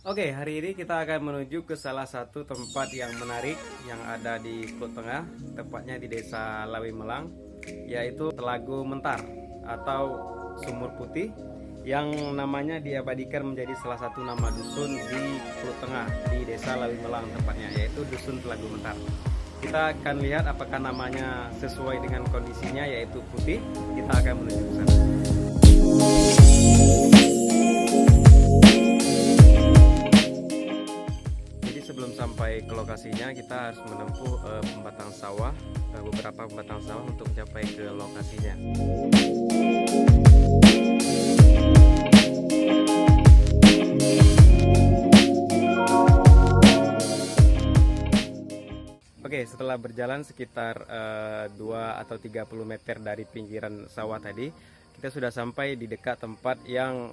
Oke, hari ini kita akan menuju ke salah satu tempat yang menarik yang ada di Pulau Tengah, tepatnya di Desa Lawi Melang, yaitu Telago Mentar atau Sumur Putih yang namanya diabadikan menjadi salah satu nama dusun di Pulau Tengah di Desa Lawi Melang tepatnya, yaitu Dusun Telago Mentar. Kita akan lihat apakah namanya sesuai dengan kondisinya yaitu putih. Kita akan menuju ke sana. Jadi sebelum sampai ke lokasinya kita harus menempuh pembatang sawah, beberapa pembatang sawah untuk mencapai ke lokasinya. Oke, setelah berjalan sekitar 2 atau 30 meter dari pinggiran sawah tadi, kita sudah sampai di dekat tempat yang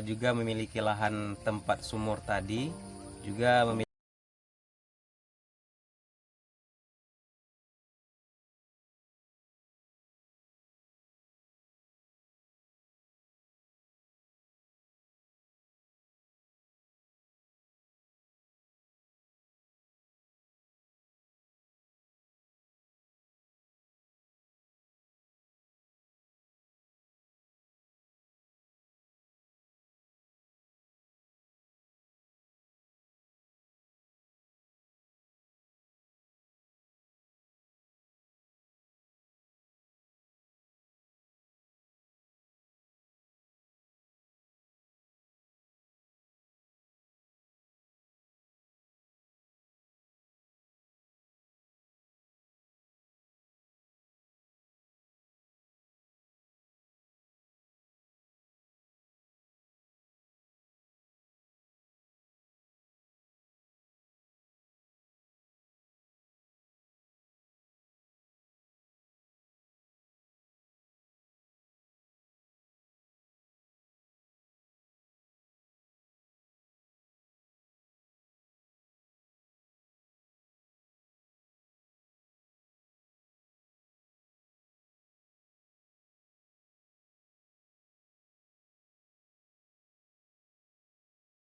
juga memiliki lahan tempat sumur tadi, juga memiliki